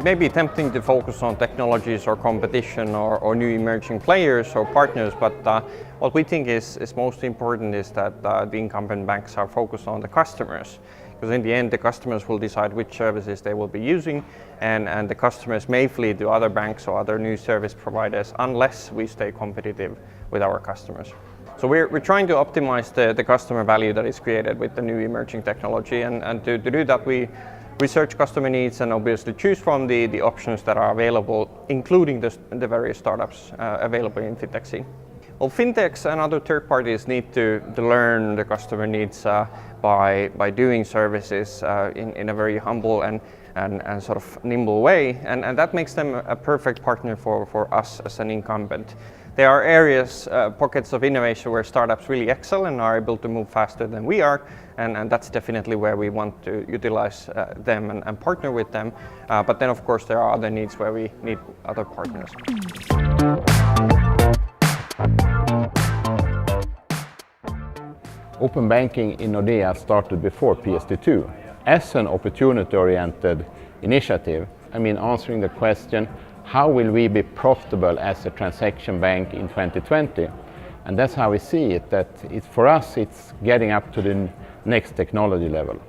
It may be tempting to focus on technologies or competition or new emerging players or partners, but what we think is most important is that the incumbent banks are focused on the customers. Because in the end, the customers will decide which services they will be using, and the customers may flee to other banks or other new service providers unless we stay competitive with our customers. So we're trying to optimize the customer value that is created with the new emerging technology, and to do that we research customer needs and obviously choose from the options that are available, including the various startups available in fintech scene. Well, fintechs and other third parties need to learn the customer needs by doing services in a very humble and sort of nimble way, and that makes them a perfect partner for us as an incumbent. There are areas, pockets of innovation where startups really excel and are able to move faster than we are, and that's definitely where we want to utilize them and partner with them. But then of course there are other needs where we need other partners. Open banking in Nordea started before PSD2 as an opportunity-oriented initiative. I mean, answering the question, how will we be profitable as a transaction bank in 2020? And that's how we see it, that for us it's getting up to the next technology level.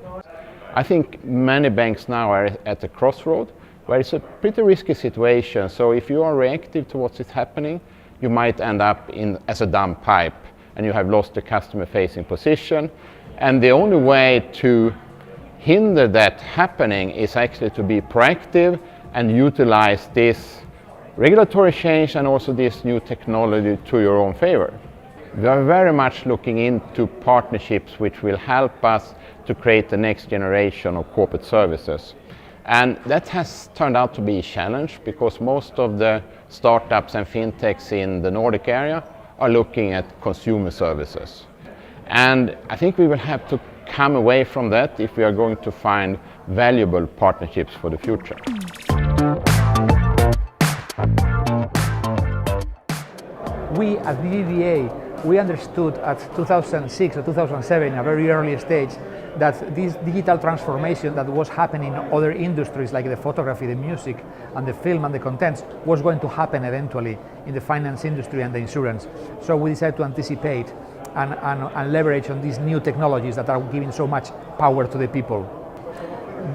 I think many banks now are at a crossroad where it's a pretty risky situation. So if you are reactive to what is happening, you might end up as a dumb pipe, and you have lost the customer-facing position. And the only way to hinder that happening is actually to be proactive and utilize this regulatory change and also this new technology to your own favor. We are very much looking into partnerships which will help us to create the next generation of corporate services. And that has turned out to be a challenge because most of the startups and fintechs in the Nordic area are looking at consumer services. And I think we will have to come away from that if we are going to find valuable partnerships for the future. We at BBVA, we understood at 2006 or 2007, a very early stage, that this digital transformation that was happening in other industries like the photography, the music, and the film and the contents was going to happen eventually in the finance industry and the insurance. So we decided to anticipate and leverage on these new technologies that are giving so much power to the people.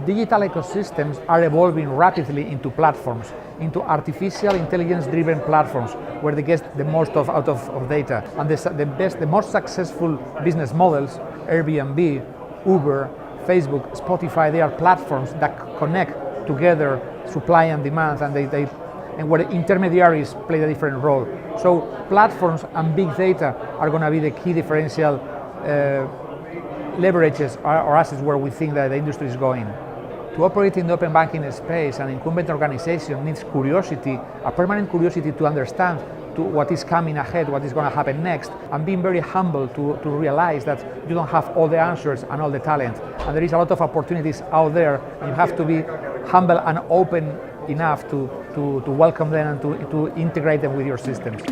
Digital ecosystems are evolving rapidly into platforms, into artificial intelligence-driven platforms where they get the most out of data. And the most successful business models, Airbnb, Uber, Facebook, Spotify, they are platforms that connect together supply and demand, and where intermediaries play a different role. So platforms and big data are going to be the key differential leverages or assets where we think that the industry is going. To operate in the open banking space, an incumbent organization needs curiosity, a permanent curiosity to understand what is coming ahead, what is going to happen next, and being very humble to realize that you don't have all the answers and all the talent. And there is a lot of opportunities out there, and you have to be humble and open enough to welcome them and to integrate them with your systems.